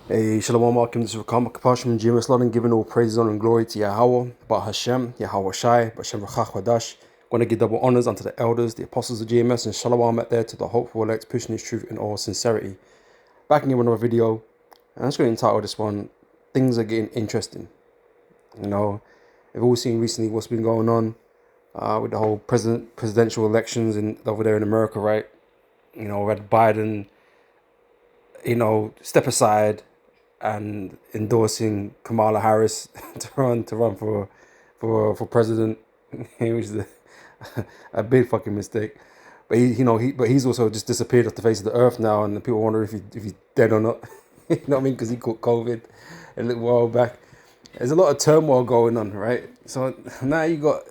Hey, Shalom, welcome to Rakam Kapashim, Jimus Lodin, giving all praise, honor, and glory to Yahweh, Ba Hashem, Yahweh Shai, Bashem Rachach Wadash. Going to give double honors unto the elders, the apostles of GMS, and Shalom out there to the hopeful elect, pushing his truth in all sincerity. Back in another video, and I'm just going to entitle this one, Things Are Getting Interesting. You know, we've all seen recently what's been going on with the whole presidential elections over there in America, right? You know, we had Biden, step aside and endorsing Kamala Harris to run for president, which is a big fucking mistake. But he's also just disappeared off the face of the earth now, and people wonder if he's dead or not. You know what I mean? Because he caught COVID a little while back. There's a lot of turmoil going on, right? So now you got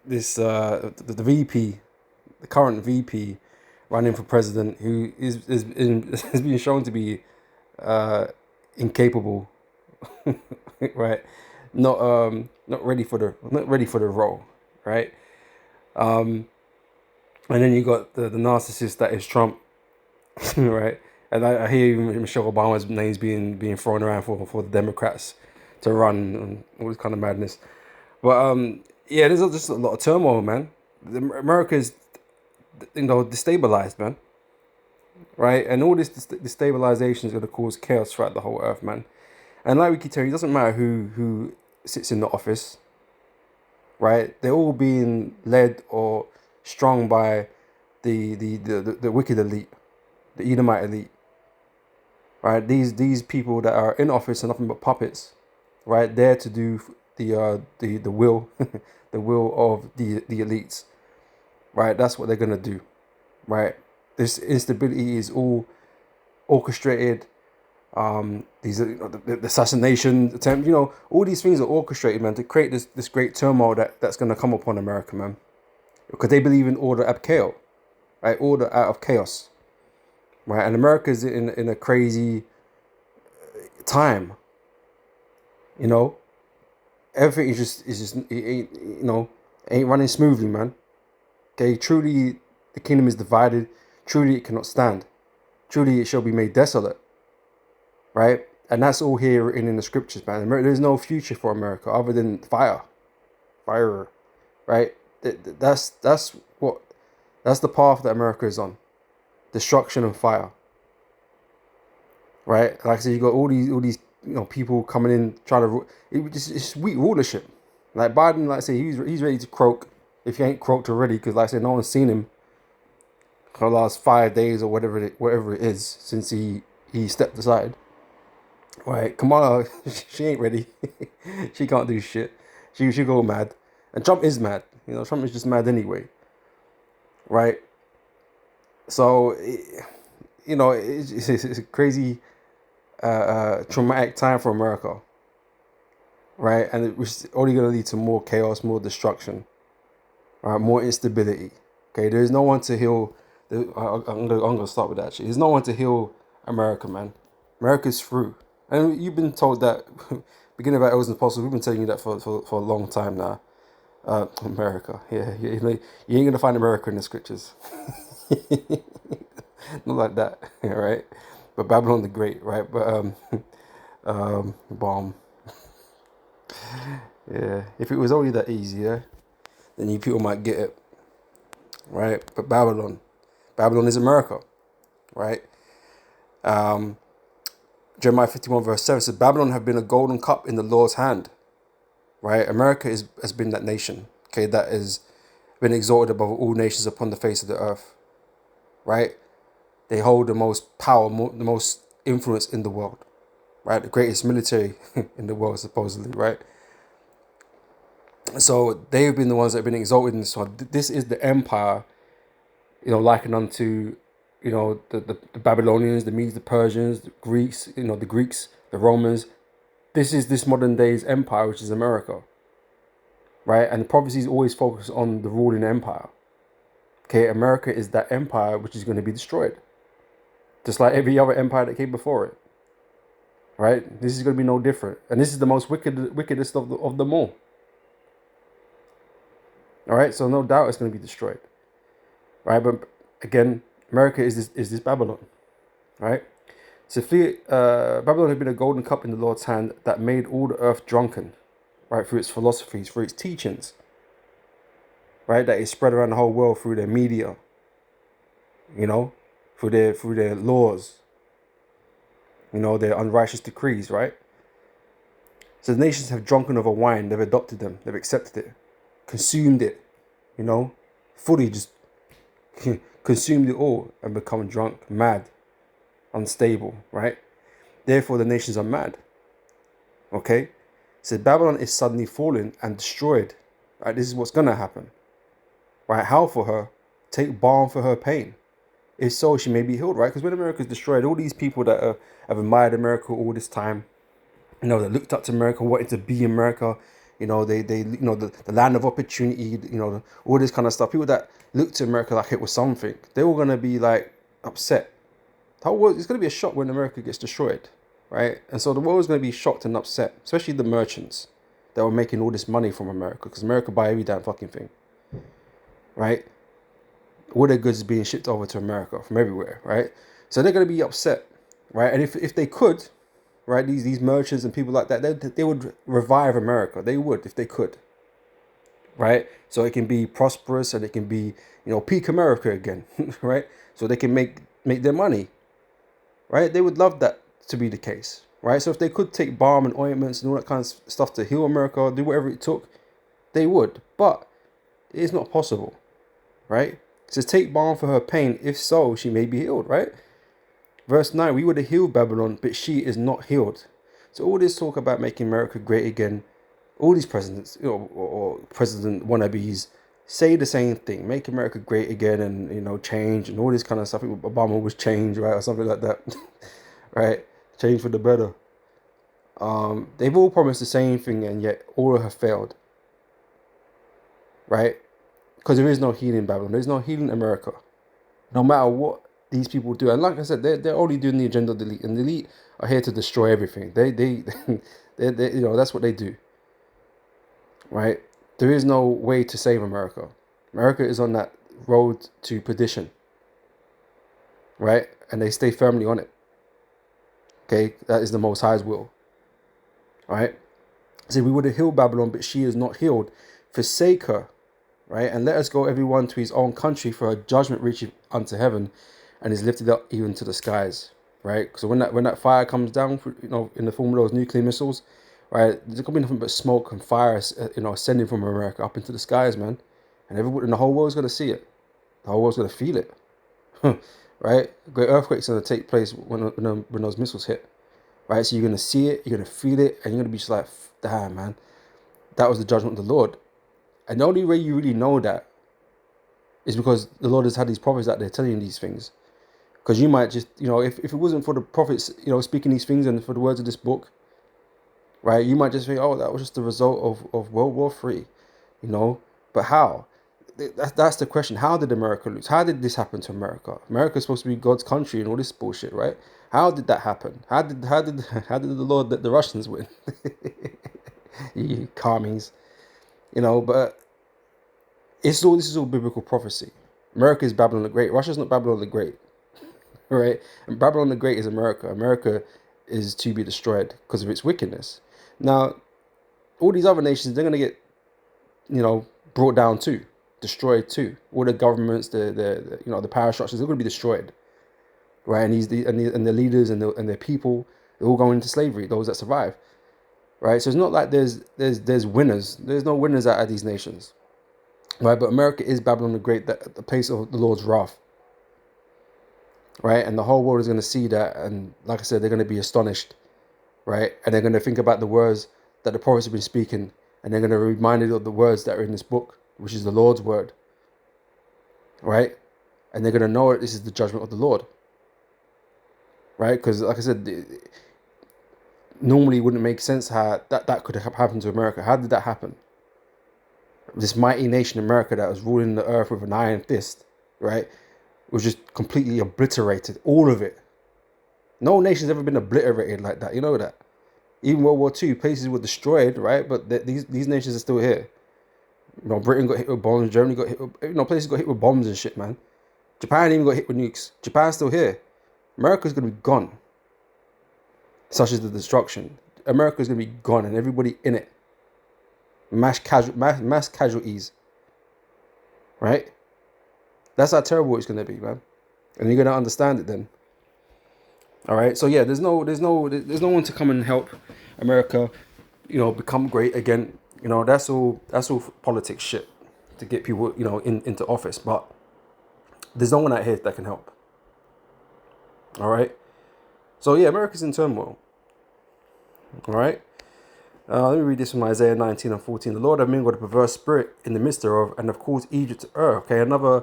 this the VP, the current VP, running for president, who is being shown to be incapable, right? Not ready for the role, right? And then you got the narcissist that is Trump, right? And I hear even Michelle Obama's name's being thrown around for the Democrats to run and all this kind of madness. But yeah, there's just a lot of turmoil, man. America's destabilized, man, right? And all this destabilization is going to cause chaos throughout the whole earth, man. And like we keep telling you, it doesn't matter who sits in the office, right? They're all being led or strung by the wicked elite, the Edomite elite, right? These people that are in office are nothing but puppets, right? There to do the will, the will of the elites, right? That's what they're gonna do, right? This instability is all orchestrated. The assassination attempt, all these things are orchestrated, man, to create this great turmoil that's going to come upon America, man, because they believe in order ab chaos, right? Order out of chaos, right? And America's in a crazy time, everything is just ain't running smoothly, man. Okay, truly the kingdom is divided, truly it cannot stand, truly it shall be made desolate, right? And that's all here written in the scriptures, man. There's no future for America other than fire, right? That's the path that America is on, destruction and fire, right? Like I said, you got all these people coming in trying to. It's weak rulership. Like Biden, like I say, he's ready to croak if he ain't croaked already, because like I said, no one's seen him for the last 5 days or whatever it is since he stepped aside. Right, Kamala, she ain't ready. She can't do shit. She go mad, and Trump is mad. Trump is just mad anyway. Right. So, it's a crazy, traumatic time for America. Right, and it's only gonna lead to more chaos, more destruction, right, more instability. Okay, there's no one to heal. I'm gonna start with that. Actually, there's no one to heal America, man. America's through. And you've been told that, beginning of our elders and apostles, we've been telling you that for a long time now. America, yeah, you ain't gonna find America in the scriptures. Not like that, right? But Babylon the Great, right? But bomb. Yeah, if it was only that easy, yeah, then you people might get it, right? But Babylon is America, right? Jeremiah 51 verse 7 says, Babylon have been a golden cup in the Lord's hand, right? America has been that nation, okay, that has been exalted above all nations upon the face of the earth, right? They hold the most power, the most influence in the world, right? The greatest military in the world, supposedly, right? So they've been the ones that have been exalted in this one. This is the empire, likened unto, the Babylonians, the Medes, the Persians, the Greeks, the Romans. This is this modern day's empire, which is America, right? And the prophecies always focus on the ruling empire. Okay, America is that empire which is going to be destroyed, just like every other empire that came before it, right? This is going to be no different, and this is the most wickedest of them all. All right, so no doubt it's going to be destroyed, right? But again, America is this Babylon, right? So Babylon had been a golden cup in the Lord's hand that made all the earth drunken, right, through its philosophies, through its teachings, right, that is spread around the whole world through their media, you know, through their laws, you know, their unrighteous decrees, right? So the nations have drunken of a wine, they've adopted them, they've accepted it, consumed it, you know, fully just consumed it all and become drunk, mad, unstable, right? Therefore the nations are mad. Okay? So Babylon is suddenly fallen and destroyed. Right? This is what's gonna happen. Right? How for her? Take balm for her pain. If so, she may be healed, right? Because when America is destroyed, all these people that have admired America all this time, you know, that looked up to America, wanted to be America, you know, they you know, the land of opportunity, you know, all this kind of stuff. People that looked to America like it was something, they're all gonna be like upset. The whole world, it's gonna be a shock when America gets destroyed, right? And so the world is gonna be shocked and upset, especially the merchants that were making all this money from America, because America buy every damn fucking thing, right? All their goods is being shipped over to America from everywhere, right? So they're gonna be upset, right? And if they could, right, these merchants and people like that, they would revive America. They would if they could, right? So it can be prosperous and it can be, you know, peak America again, right? So they can make their money, right? They would love that to be the case, right? So if they could take balm and ointments and all that kind of stuff to heal America, do whatever it took, they would. But it is not possible, right? It says, take balm for her pain. If so, she may be healed, right? Verse 9, we would have healed Babylon, but she is not healed. So all this talk about making America great again, all these presidents, you know, or president wannabes say the same thing, make America great again and, you know, change and all this kind of stuff. Obama was change, right? Or something like that, right? Change for the better. They've all promised the same thing and yet all have failed, right? Because there is no healing Babylon. There's no healing America. No matter what these people do. And like I said, they're only doing the agenda of the elite. And the elite are here to destroy everything. They you know, that's what they do. Right? There is no way to save America. America is on that road to perdition. Right? And they stay firmly on it. Okay? That is the Most High's will. Right? So we would have healed Babylon, but she is not healed. Forsake her. Right? And let us go everyone to his own country, for her judgment reacheth unto heaven and is lifted up even to the skies. Right? So when that fire comes down, you know, in the form of those nuclear missiles, right, there's gonna be nothing but smoke and fire, you know, ascending from America up into the skies, man. And everybody in the whole world's gonna see it. The whole world's gonna feel it. Right? Great earthquakes are gonna take place when those missiles hit. Right? So you're gonna see it, you're gonna feel it, and you're gonna be just like, damn, man, that was the judgment of the Lord. And the only way you really know that is because the Lord has had these prophets out there telling you these things. Because you might just, you know, if it wasn't for the prophets, you know, speaking these things and for the words of this book, right, you might just think, oh, that was just the result of World War III, you know. But how? That's the question. How did America lose? How did this happen to America? America is supposed to be God's country and all this bullshit, right? How did that happen? How did the Lord let the Russians win? You commies, you know. But this is all biblical prophecy. America is Babylon the Great. Russia's not Babylon the Great, right? And Babylon the Great is America. America is to be destroyed because of its wickedness. Now, all these other nations, they're gonna get, you know, brought down too, destroyed too. All the governments, the you know, the power structures, they're gonna be destroyed, right? And the leaders and their people, they're all going into slavery. Those that survive, right? So it's not like there's winners. There's no winners out of these nations. Right, but America is Babylon the Great, the place of the Lord's wrath. Right, and the whole world is going to see that, and like I said, they're going to be astonished, right? And they're going to think about the words that the prophets have been speaking, and they're going to be reminded of the words that are in this book, which is the Lord's word, right? And they're going to know that this is the judgment of the Lord, right? Because like I said, normally it wouldn't make sense how that could have happened to America. How did that happen? This mighty nation, America, that was ruling the earth with an iron fist, right, was just completely obliterated. All of it. No nation's ever been obliterated like that. You know that. Even World War II, places were destroyed, right? But these nations are still here. You know, Britain got hit with bombs. Germany got hit with, you know, places got hit with bombs and shit, man. Japan even got hit with nukes. Japan's still here. America's gonna be gone. such as the destruction. America is going to be gone and everybody in it. Mass casualties, right? That's how terrible it's going to be, man. And you're going to understand it then. All right. So yeah, there's no one to come and help America, become great again. That's all politics shit to get people, into office. But there's no one out here that can help. All right. So yeah, America's in turmoil. All right. Let me read this from Isaiah 19 and 14. The Lord have mingled a perverse spirit in the midst thereof, and have caused Egypt to err. Okay, another,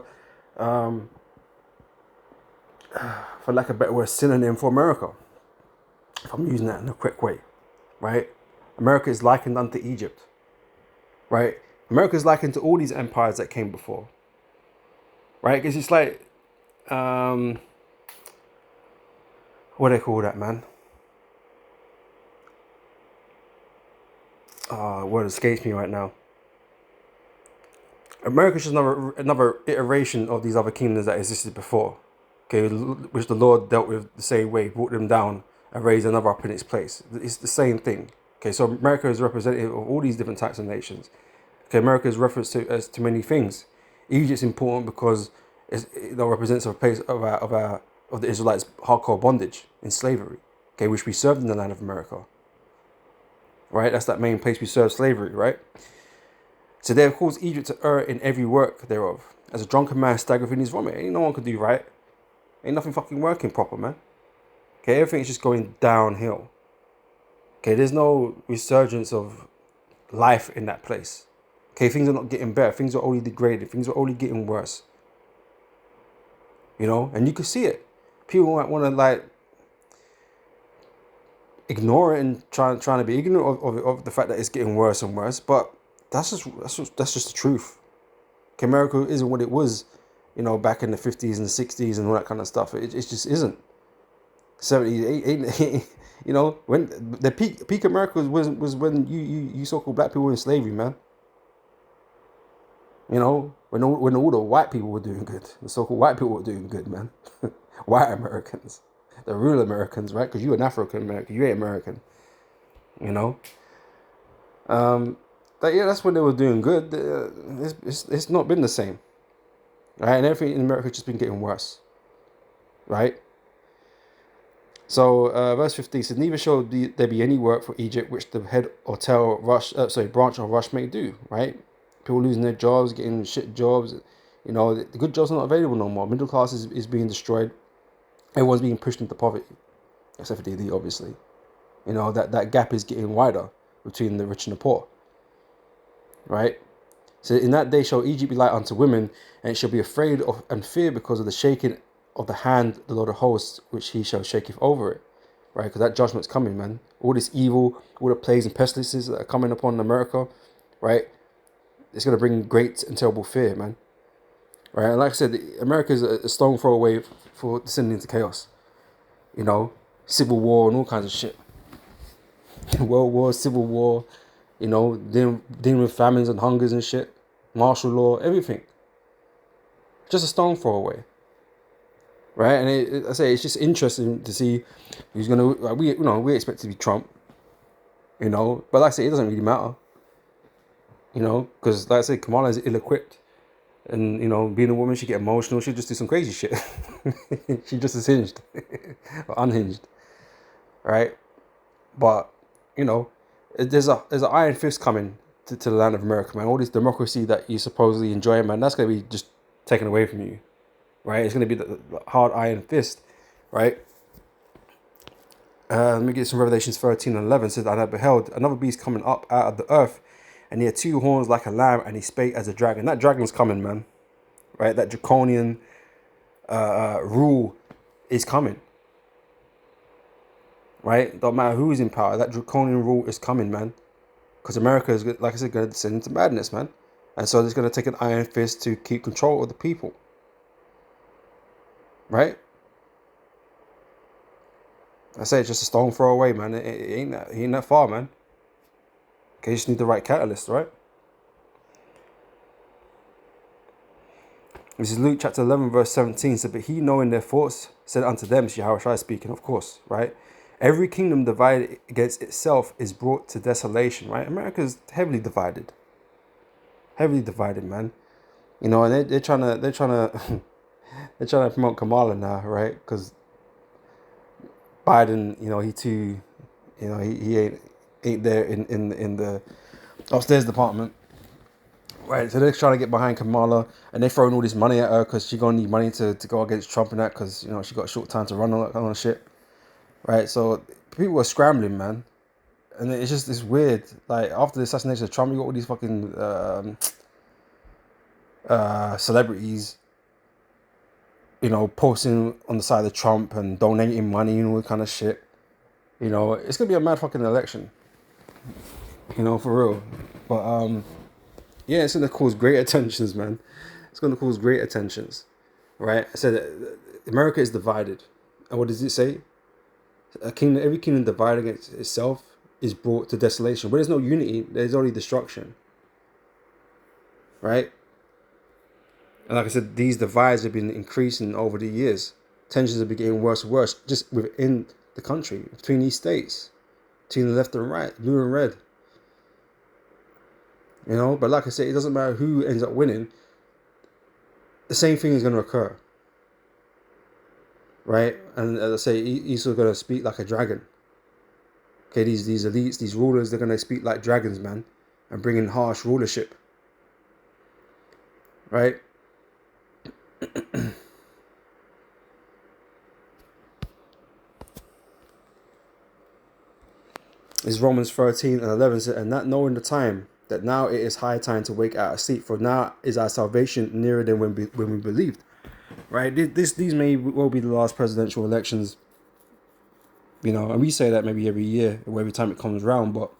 for lack of a better word, synonym for America. If I'm using that in a quick way, right? America is likened unto Egypt, right? America is likened to all these empires that came before, right? Because it's like, what do they call that, man? Word escapes me right now. America is just another iteration of these other kingdoms that existed before, okay, which the Lord dealt with the same way, brought them down and raised another up in its place. It's the same thing. Okay, so America is representative of all these different types of nations. Okay, America is referenced to many things. Egypt's important because it represents a place of the Israelites' hardcore bondage in slavery. Okay, which we served in the land of America. Right, that's that main place we serve slavery, right? So they have caused Egypt to err in every work thereof. As a drunken man staggereth in his vomit. Ain't no one could do right. Ain't nothing fucking working proper, man. Okay, everything's just going downhill. Okay, there's no resurgence of life in that place. Okay, things are not getting better. Things are only degraded. Things are only getting worse. And you can see it. People might want to ignore it and trying to be ignorant of the fact that it's getting worse and worse, but that's just the truth. Okay, America isn't what it was, back in the 50s and the 60s and all that kind of stuff. It just isn't. 70s, when the peak America was when you so-called black people were in slavery, man. When all the white people were doing good, the so-called white people were doing good, man. White Americans. The real Americans, right? Because you're an African American, you ain't American, But yeah, that's when they were doing good. It's not been the same, right? And everything in America has just been getting worse, right? So verse 15 says, "Neither shall there be any work for Egypt which the head or tail branch or rush may do." Right? People losing their jobs, getting shit jobs. The good jobs are not available no more. Middle class is being destroyed. Everyone's being pushed into poverty, except for DD, obviously. That gap is getting wider between the rich and the poor. Right? So in that day shall Egypt be like unto women, and it shall be afraid of and fear because of the shaking of the hand the Lord of hosts, which he shall shaketh over it. Right? Because that judgment's coming, man. All this evil, all the plagues and pestilences that are coming upon America, right? It's going to bring great and terrible fear, man. Right? And like I said, America is a stone throw away for descending into chaos. Civil war and all kinds of shit. World War, Civil War, dealing with famines and hungers and shit, martial law, everything. Just a stone throw away, right? And I say it's just interesting to see who's gonna. We expect it to be Trump, but like I say, it doesn't really matter, because like I said, Kamala is ill-equipped, and being a woman, she get emotional, she just do some crazy shit. She just is hinged, or unhinged, right? But there's an iron fist coming to the land of America, man. All this democracy that you supposedly enjoy, man, that's going to be just taken away from you, right? It's going to be the hard iron fist, right? Let me get some Revelations 13 and 11. It says, "And I beheld another beast coming up out of the earth, and he had two horns like a lamb, and he spake as a dragon." That dragon's coming, man, right? That draconian rule is coming. Right? Don't matter who's in power. That draconian rule is coming, man. Because America is, like I said, going to descend into madness, man. And so it's going to take an iron fist to keep control of the people. Right? I say it's just a stone throw away, man. It ain't that far, man. Okay, you just need the right catalyst, right? This is Luke chapter 11, verse 17. So, "But he, knowing their thoughts, said unto them," Yahushua speaking, of course, right? Every kingdom divided against itself is brought to desolation, right? America's heavily divided, man. You know, and they're trying to promote Kamala now, right? Because Biden, you know, he ain't there in the upstairs department, right? So they're trying to get behind Kamala, and they're throwing all this money at her because she's gonna need money to go against Trump and that, because you know she got a short time to run all that kind of shit, right? So people are scrambling, man, and it's weird. Like after the assassination of Trump, you got all these fucking celebrities, you know, posting on the side of Trump and donating money and all that kind of shit. You know, it's gonna be a mad fucking election. You know, for real. But yeah, it's gonna cause great attentions, man. It's gonna cause great attentions, right? I said America is divided, and what does it say? Every kingdom divided against itself is brought to desolation. Where there's no unity, there's only destruction, right? And like I said, these divides have been increasing over the years. Tensions have been getting worse and worse just within the country, between these states, between the left and right, blue and red. You know, but like I said, it doesn't matter who ends up winning. The same thing is going to occur, right? And as I say, Esau's going to speak like a dragon. Okay, these elites, these rulers, they're going to speak like dragons, man, and bring in harsh rulership, right? It's Romans 13 and 11 said, and not knowing the time, that now it is high time to wake out of sleep, for now is our salvation nearer than when we believed. Right? These may well be the last presidential elections, you know, and we say that maybe every year or every time it comes around, but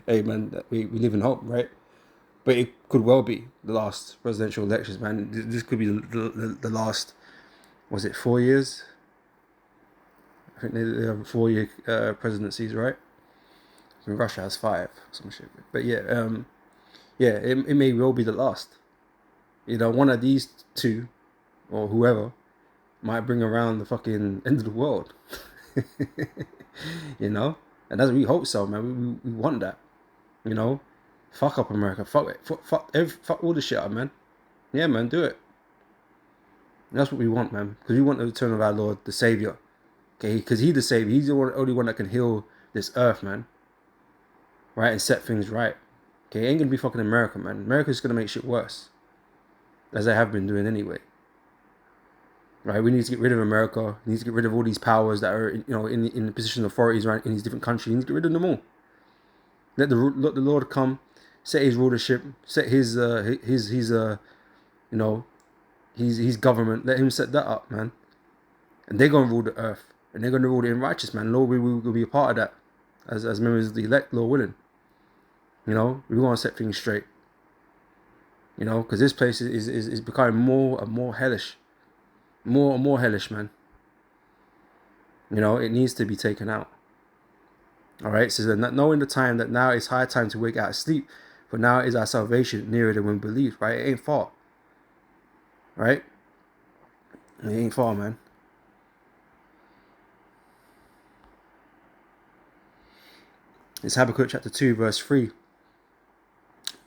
hey, man, we live in hope, right? But it could well be the last presidential elections, man. This could be the last, was it 4 years? I think they have 4 year presidencies, right? I mean, Russia has 5, some shit. But yeah, it may well be the last. You know, one of these two, or whoever, might bring around the fucking end of the world. You know? And that's, we hope so, man. We want that. You know? Fuck up America. Fuck it. Fuck all this shit up, man. Yeah, man, do it. And that's what we want, man. Because we want the return of our Lord, the Savior. Okay? Because He's the Savior. He's the only one that can heal this earth, man. Right? And set things right. Okay? It ain't gonna be fucking America, man. America's gonna make shit worse. As they have been doing anyway. Right? We need to get rid of America. We need to get rid of all these powers that are, you know, in the position of authorities right in these different countries. We need to get rid of them all. Let the Lord come, set His rulership, set His you know, His government. Let Him set that up, man. And they're gonna rule the earth, and they're gonna rule it in righteous, man. Lord, we will be a part of that, as members of the elect, Lord willing. You know, we want to set things straight. You know, because this place is becoming more and more hellish. More and more hellish, man. You know, it needs to be taken out. All right, so then, knowing the time, that now it's high time to wake out of sleep, for now is our salvation nearer than when we believe. Right, it ain't far. Right, it ain't far, man. It's Habakkuk chapter 2, verse 3. It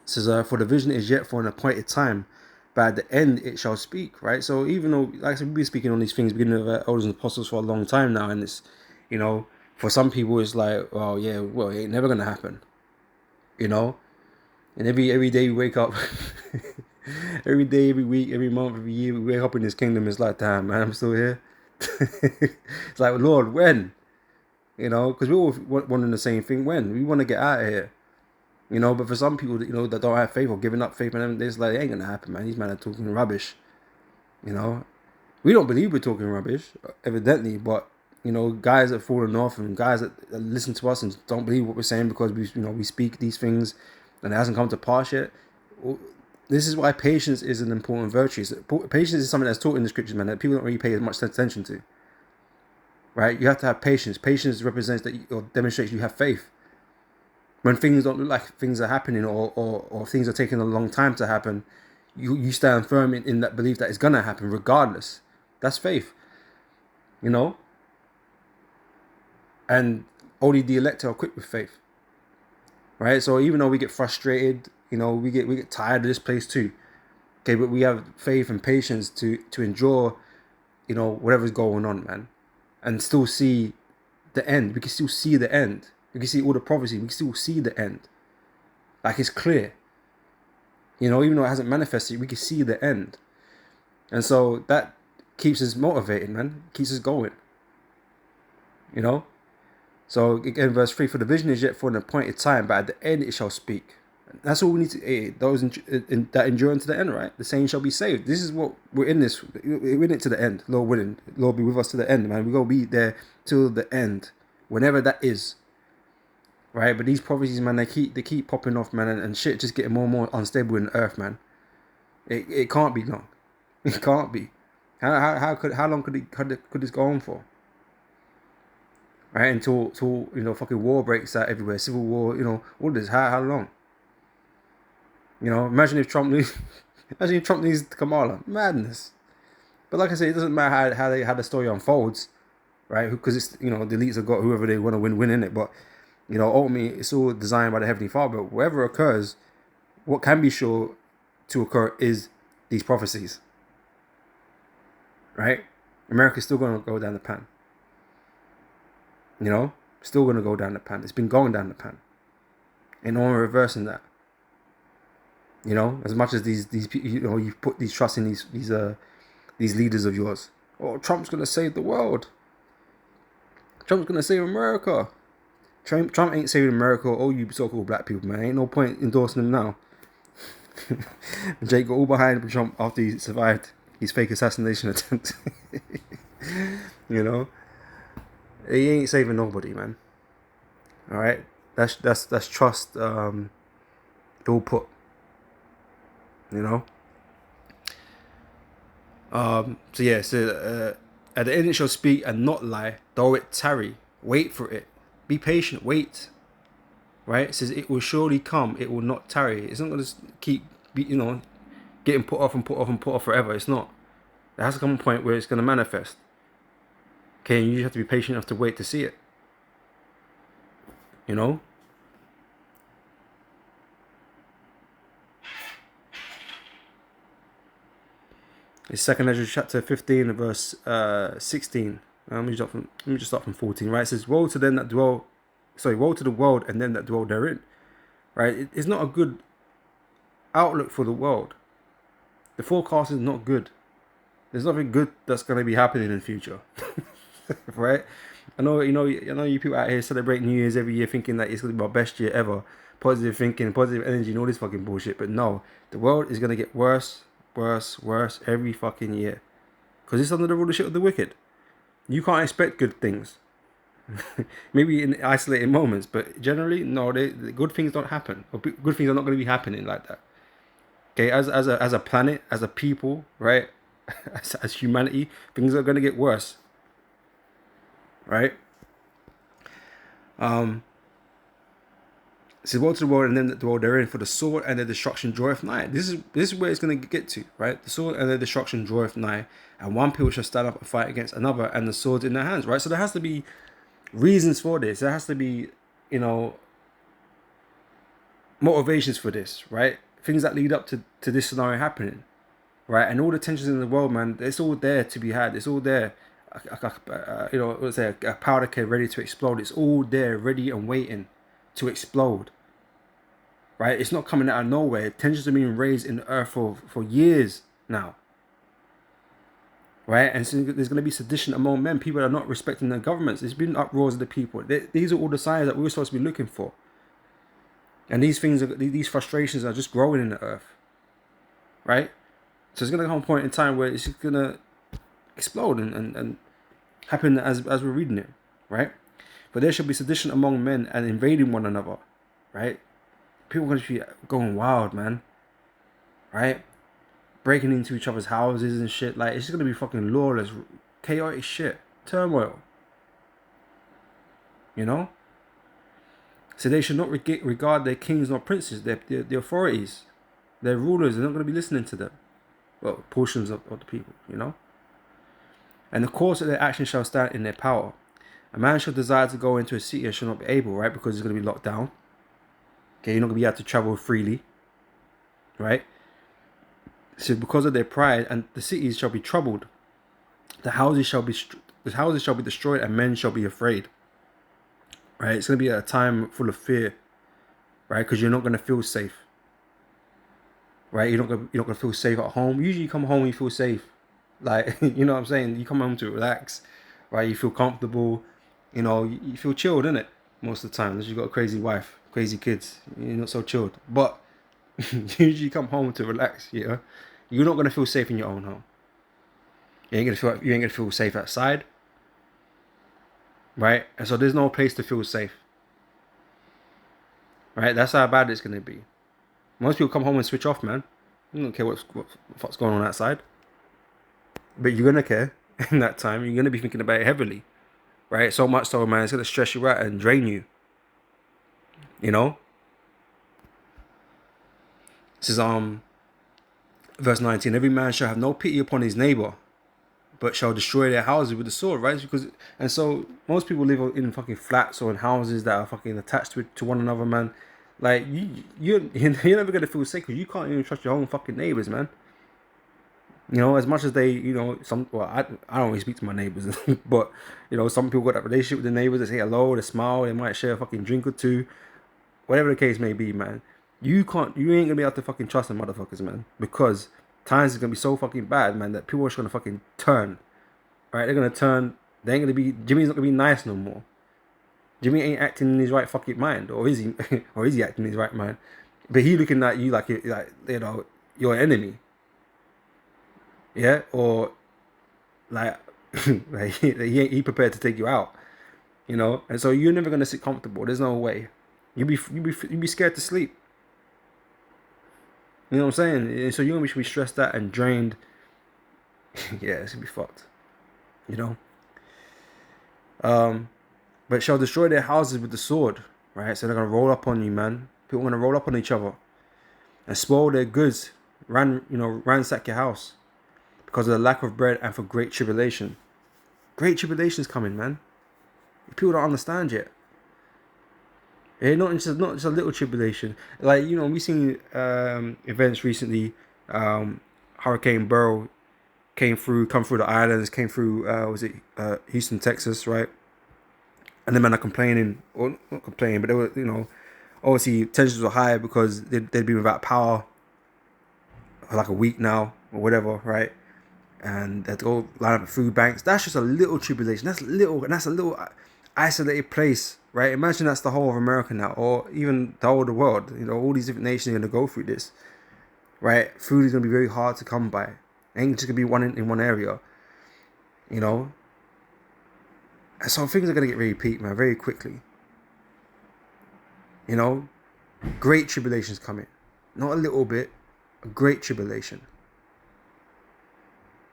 says, for the vision is yet for an appointed time, but at the end it shall speak. Right, so even though, like I said, we've been speaking on these things, beginning of elders and apostles for a long time now, and it's, you know, for some people it's like, oh yeah, well, it ain't never gonna happen. You know, and every day we wake up, every day, every week, every month, every year, we wake up in this kingdom. It's like, damn, man, I'm still here. It's like, Lord, when? You know, because we all wanting the same thing. When? We want to get out of here. You know, but for some people, you know, that don't have faith or giving up faith, and it's like, it ain't gonna happen, man. These men are talking rubbish. You know, we don't believe we're talking rubbish, evidently, but you know, guys that fallen off and guys that listen to us and don't believe what we're saying because we speak these things and it hasn't come to pass yet. This is why patience is an important virtue. Patience is something that's taught in the scriptures, man, that people don't really pay as much attention to. Right? You have to have patience. Patience represents that, or demonstrates you have faith. When things don't look like things are happening, or things are taking a long time to happen, you stand firm in that belief that it's gonna happen regardless. That's faith. You know? and only the elect are equipped with faith, right? So even though we get frustrated, we get tired of this place too. Okay, but we have faith and patience to endure, whatever's going on, man, and still see the end. We can still see the end. We can see all the prophecy. We can still see the end. Like, it's clear. Even though it hasn't manifested, we can see the end. And so that keeps us motivated, man. Keeps us going. So again, verse 3, for the vision is yet for an appointed time, but at the end it shall speak. That's all we need to, those that endure unto the end, right? The same shall be saved. This is what we're in this. We're in it to the end. Lord willing. Lord be with us to the end, man. We're going to be there till the end, whenever that is. Right? But these prophecies, man, they keep popping off, man, and shit just getting more and more unstable in the earth, man. It can't be long. It can't be. How long could this go on for? Right? Until fucking war breaks out everywhere, civil war, all this. How long? Imagine if Trump needs Kamala. Madness. But like I say, it doesn't matter how the story unfolds, right? Because it's the elites have got whoever they want to win in it. But ultimately it's all designed by the Heavenly Father. But whatever occurs, what can be sure to occur is these prophecies. Right? America's still going to go down the pan. Still going to go down the pan. It's been going down the pan. Ain't no one reversing that. As much as these people, you put these trust in these leaders of yours. Oh, Trump's gonna save the world. Trump's gonna save America. Trump ain't saving America. All you so-called black people, man. Ain't no point endorsing him now. Jake got all behind Trump after he survived his fake assassination attempt. He ain't saving nobody, man. All right, that's trust. All put. So at the end it shall speak and not lie, though it tarry. Wait for it. Be patient. Wait. Right? It says it will surely come. It will not tarry. It's not going to keep, getting put off and put off and put off forever. It's not. There has to come a point where it's going to manifest. Okay, and you have to be patient enough to wait to see it. It's 2 Ezra chapter 15 verse 16. Let me just start from 14. Right, it says, woe to the world and them that dwell therein. Right, it's not a good outlook for the world. The forecast is not good. There's nothing good that's going to be happening in the future. Right? I know you people out here celebrate New Year's every year thinking that it's going to be my best year ever. Positive thinking, positive energy, and all this fucking bullshit. But no, the world is going to get worse every fucking year. Because it's under the rulership of the wicked. You can't expect good things. Maybe in isolated moments, but generally, no, the good things don't happen. Or good things are not going to be happening like that. Okay, as a planet, as a people, right? as humanity, things are going to get worse. Right? It says, woe to the world and them that dwell therein, for the sword and the destruction draweth nigh. This is where it's going to get to, right? The sword and the destruction draweth nigh, and one people shall stand up and fight against another, and the swords in their hands, right? So there has to be reasons for this. There has to be, motivations for this, right? Things that lead up to this scenario happening, right? And all the tensions in the world, man, it's all there to be had. It's all there. Let's say a powder keg ready to explode. It's all there, ready and waiting to explode. Right? It's not coming out of nowhere. Tensions are being raised in the earth for years now. Right? And so there's going to be sedition among men. People that are not respecting their governments. There's been uproars of the people. These are all the signs that we're supposed to be looking for. And these frustrations are just growing in the earth. Right? So it's going to come a point in time where it's going to explode and happen as we're reading it. Right? But there shall be sedition among men and invading one another. Right? People are going to be going wild, man. Right? Breaking into each other's houses and shit. Like, it's just going to be fucking lawless, chaotic shit. Turmoil. So they should not regard their kings nor princes, the authorities, their rulers. They're not going to be listening to them. Well, portions of the people, And the course of their action shall stand in their power. A man shall desire to go into a city and shall not be able, right? Because it's going to be locked down. Okay, you're not going to be able to travel freely, right? So because of their pride, and the cities shall be troubled, the houses shall be destroyed, and men shall be afraid. Right? It's going to be a time full of fear, right? Because you're not going to feel safe, right? You're not going to feel safe at home. Usually, you come home and you feel safe, like you know what I'm saying. You come home to relax, right? You feel comfortable, you feel chilled, innit? Most of the time, unless you got a crazy wife, crazy kids, you're not so chilled. But usually, you come home to relax. Yeah, you're not going to feel safe in your own home. You ain't gonna feel safe outside, right? And so there's no place to feel safe, right? That's how bad it's gonna be. Most people come home and switch off, man. You don't care what's going on outside, but you're gonna care in that time. You're gonna be thinking about it heavily, right? So much so, man, it's gonna stress you out and drain you. You know. This is verse 19. Every man shall have no pity upon his neighbor, but shall destroy their houses with the sword, right? And so most people live in fucking flats or in houses that are fucking attached to one another, man. Like you're never gonna feel safe because you can't even trust your own fucking neighbors, man. As much as they, I don't really speak to my neighbors, but some people got that relationship with the neighbors. They say hello, they smile, they might share a fucking drink or two, whatever the case may be, man. You ain't gonna be able to fucking trust them motherfuckers, man, because times is gonna be so fucking bad, man, that people are just gonna fucking turn. Right, they're gonna turn. They ain't gonna be. Jimmy's not gonna be nice no more. Jimmy ain't acting in his right fucking mind, or is he? Or is he acting in his right mind? But he looking at you like your enemy. Yeah, or like, like he prepared to take you out. And so you're never gonna sit comfortable. There's no way. You be scared to sleep. You know what I'm saying? So you're gonna be stressed out and drained. Yeah, it's gonna be fucked. But shall destroy their houses with the sword, right? So they're gonna roll up on you, man. People are gonna roll up on each other and spoil their goods, ransack your house because of the lack of bread and for great tribulation. Great tribulation is coming, man. People don't understand yet. Yeah, not just a little tribulation. Like we seen events recently. Hurricane Beryl come through the islands, came through. Houston, Texas, right? And the men are complaining, or not complaining, but they were, obviously tensions were high because they'd been without power for like a week now or whatever, right? And they had to go line up at food banks. That's just a little tribulation. That's a little isolated place, right? Imagine that's the whole of America now, or even the whole of the world. All these different nations are gonna go through this, right? Food is gonna be very hard to come by. It ain't just gonna be one in one area, And so things are gonna get really peak, man, very quickly. Great tribulation's coming. Not a little bit, a great tribulation.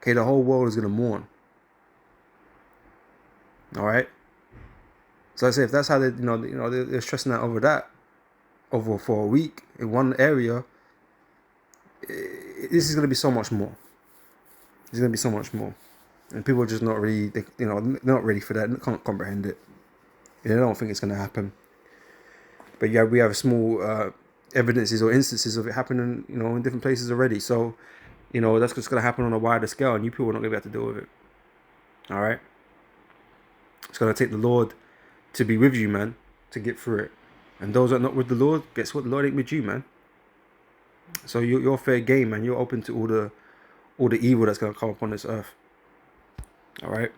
Okay, the whole world is gonna mourn. Alright? So I say if that's how they're stressing out over for a week in one area, this is gonna be so much more. There's gonna be so much more. And people are just not really they're not ready for that, they can't comprehend it. They don't think it's gonna happen. But yeah, we have small evidences or instances of it happening, in different places already. So, that's just gonna happen on a wider scale, and you people are not gonna be able to deal with it. All right. It's gonna take the Lord to be with you, man, to get through it. And those that are not with the Lord, guess what? The Lord ain't with you, man. So you're fair game, man. You're open to all the evil that's gonna come upon this earth. All right.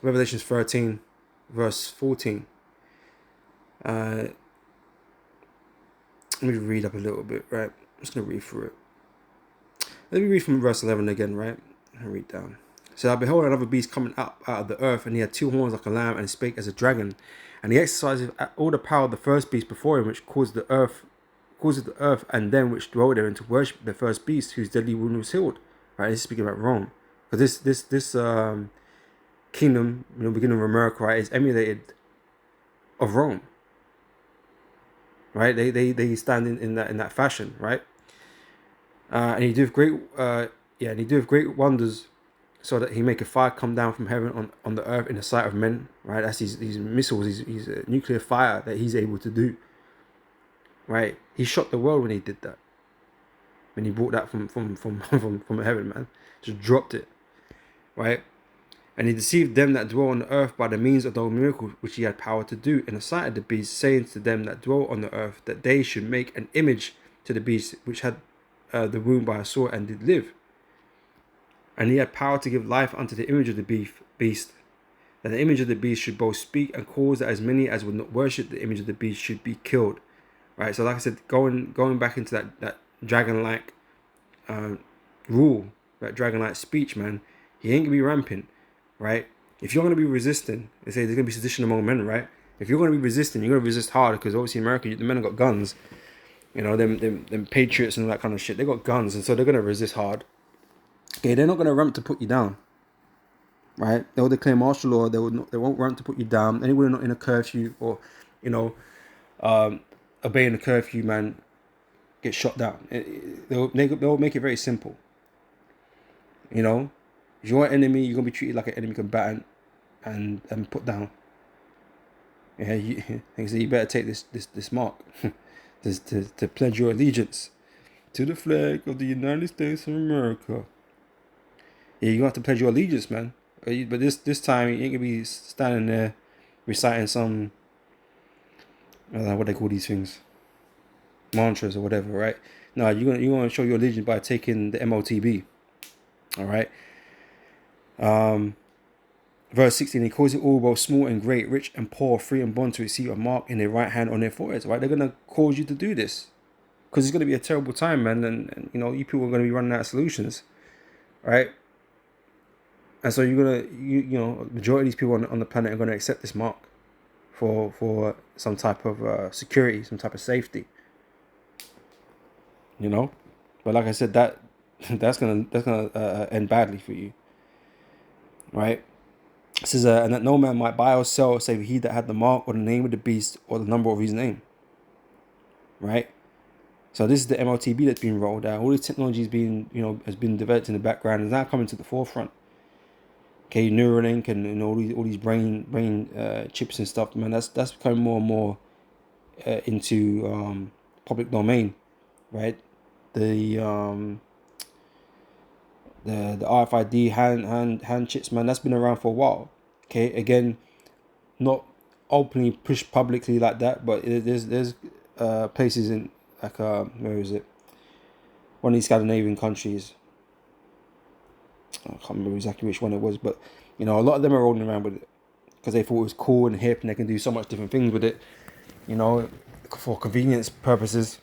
Revelations 13, verse 14. Let me read up a little bit, right? I'm just going to read through it. Let me read from verse 11 again, right? I'll read down. So I behold another beast coming up out of the earth, and he had 2 horns like a lamb, and he spake as a dragon. And he exercised all the power of the first beast before him, which caused the earth, and them which dwell therein to worship the first beast, whose deadly wound was healed. Right? This is speaking about Rome. Because this kingdom, beginning of America, right, is emulated of Rome. right? They stand in that fashion, right? And he doeth great and he doeth great wonders, so that he make a fire come down from heaven on the earth in the sight of men, right? That's these missiles, these nuclear fire that he's able to do, right? He shocked the world when he did that, when he brought that from heaven, man. Just dropped it, right? And he deceived them that dwell on the earth by the means of those miracles which he had power to do in the sight of the beast, saying to them that dwell on the earth that they should make an image to the beast which had the wound by a sword and did live. And he had power to give life unto the image of the beast, that the image of the beast should both speak and cause that as many as would not worship the image of the beast should be killed. Right. So like I said, going back into that dragon-like rule, that dragon-like speech, man, he ain't gonna be rampant, right? If you're gonna be resisting, they say there's gonna be sedition among men, right? If you're gonna be resisting, you're gonna resist hard, because obviously America, the men have got guns, you know, them patriots and all that kind of shit. They got guns, and so they're gonna resist hard. Okay, they're not gonna ramp to put you down, right? They'll declare martial law. They won't ramp to put you down. Anyone not in a curfew or, you know, obeying the curfew, man, get shot down. They'll make it very simple. You know, if you're an enemy, you're gonna be treated like an enemy combatant and put down. Yeah, you better take this mark to pledge your allegiance to the flag of the United States of America. Yeah, you have to pledge your allegiance, man. But this time you ain't gonna be standing there reciting some, I don't know what they call these things, mantras or whatever, right? No, you're gonna show your allegiance by taking the MOTB. All right. Verse 16, he calls it all, both small and great, rich and poor, free and bond, to receive a mark in their right hand on their foreheads. Right? They're gonna cause you to do this, because it's gonna be a terrible time, man. And you know, you people are gonna be running out of solutions, right? And so you're gonna, you know, majority of these people on the planet are gonna accept this mark for some type of security, some type of safety. You know, but like I said, that's gonna end badly for you, right? It says, and that no man might buy or sell save he that had the mark or the name of the beast or the number of his name. Right? So this is the MOTB that's being rolled out. All this technology has been developed in the background and is now coming to the forefront. Okay, Neuralink and all these brain chips and stuff, man. That's becoming more and more into public domain, right? The RFID hand chips, man, that's been around for a while. Okay, again, not openly pushed publicly like that, but there's places in, like where is it? One of these Scandinavian countries. I can't remember exactly which one it was, but you know, a lot of them are rolling around with it because they thought it was cool and hip, and they can do so much different things with it, you know, for convenience purposes.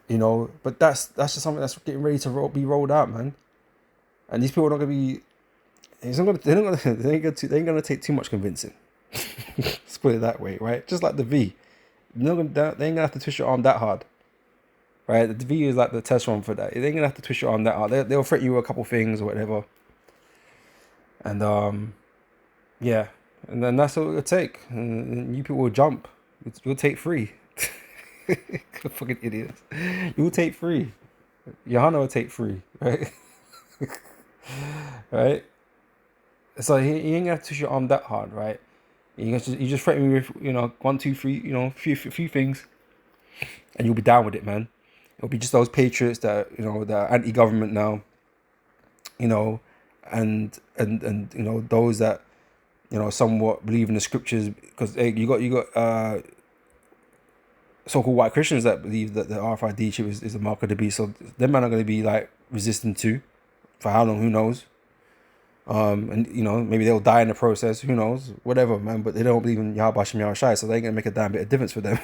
You know, but that's just something that's getting ready to be rolled out, man. And these people are not gonna be. They ain't gonna take too much convincing. Let's put it that way, right? Just like the V, they ain't gonna have to twist your arm that hard, right? The V is like the test run for that. They ain't gonna have to twist your arm that hard. They'll threaten you with a couple things or whatever, and yeah, and then that's what it'll take. And you people will jump. You'll take 3. Fucking idiots. You'll take 3. Johanna will take 3, right? Right? So he ain't gonna have to twist your arm that hard, right? You just threaten me with, you know, 1, 2, 3, you know, few things, and you'll be down with it, man. It'll be just those patriots that, you know, that are anti-government now, you know, and you know, those that, you know, somewhat believe in the scriptures, because hey, you got so-called white Christians that believe that the RFID chip is a mark of the beast. So them man are going to be like resistant to, for how long, who knows. And you know, maybe they'll die in the process, who knows, whatever, man. But they don't believe in Yahweh Shem Yahweh Shai, so they ain't gonna make a damn bit of difference for them.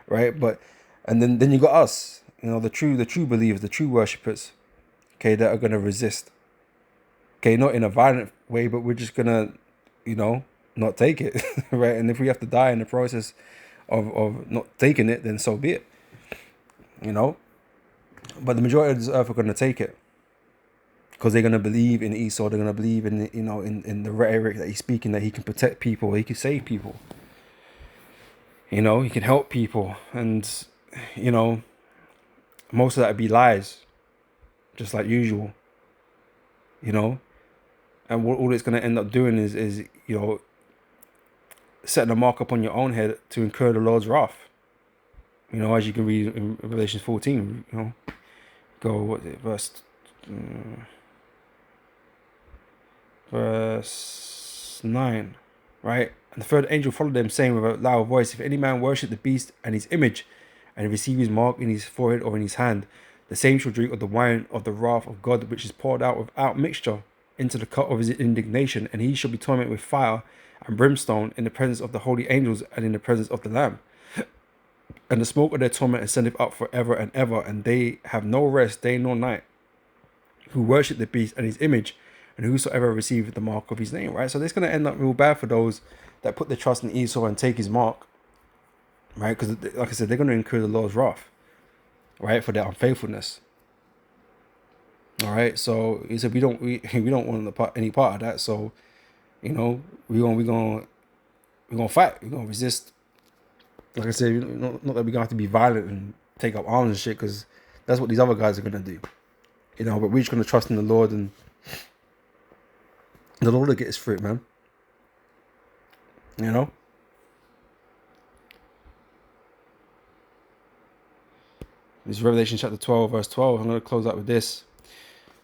Right? But and then you got us, you know, the true believers, the true worshippers, okay, that are gonna resist. Okay, not in a violent way, but we're just gonna, you know, not take it. Right? And if we have to die in the process of not taking it, then so be it. You know? But the majority of this earth are gonna take it, because they're going to believe in Esau. They're going to believe in, you know, in the rhetoric that he's speaking, that he can protect people, he can save people. You know, he can help people, and you know, most of that would be lies, just like usual. You know, and what all it's going to end up doing is you know, setting a mark upon your own head to incur the Lord's wrath. You know, as you can read in Revelation 14. You know, go what is it, verse 9, right? And the third angel followed them, saying with a loud voice, if any man worship the beast and his image, and receive his mark in his forehead or in his hand, the same shall drink of the wine of the wrath of God, which is poured out without mixture into the cup of his indignation, and he shall be tormented with fire and brimstone in the presence of the holy angels and in the presence of the Lamb. And the smoke of their torment ascendeth up forever and ever, and they have no rest day nor night, who worship the beast and his image, and whosoever receiveth the mark of his name, right? So this is going to end up real bad for those that put their trust in Esau and take his mark, right? Because, like I said, they're going to incur the Lord's wrath, right, for their unfaithfulness. All right, so he said we don't want any part of that. So, you know, we're gonna fight. We're gonna resist. Like I said, not that we're gonna have to be violent and take up arms and shit, because that's what these other guys are gonna do. You know, but we're just gonna trust in the Lord, and the Lord will get us through it, man. You know. This is Revelation chapter 12, verse 12. I'm going to close out with this.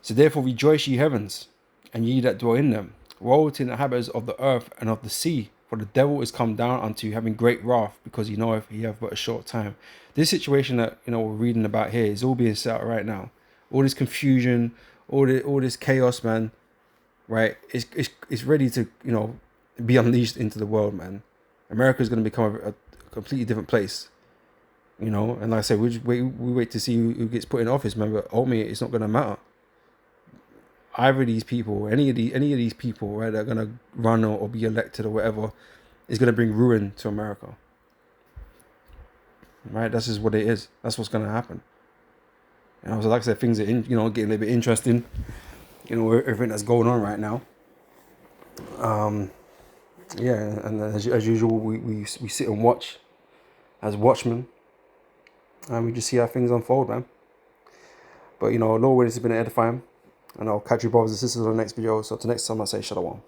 So therefore rejoice, ye heavens, and ye that dwell in them. Woe to the inhabitants of the earth and of the sea, for the devil is come down unto you, having great wrath, because he knoweth he hath but a short time. This situation that, you know, we're reading about here is all being set out right now. All this confusion, all this chaos, man. Right? It's ready to, you know, be unleashed into the world, man. America is going to become a completely different place. You know, and like I said, we wait to see who gets put in office, man. But ultimately, it's not going to matter. Either these people, any of these people, right, that are going to run or be elected or whatever, is going to bring ruin to America. Right? That's just what it is. That's what's going to happen. You know, so like I said, things are getting a little bit interesting. You know, everything that's going on right now. Yeah, and as usual, we sit and watch as watchmen. And we just see how things unfold, man. But, you know, Lord, this has been edifying. And I'll catch you brothers and sisters on the next video. So till next time, I say shalom.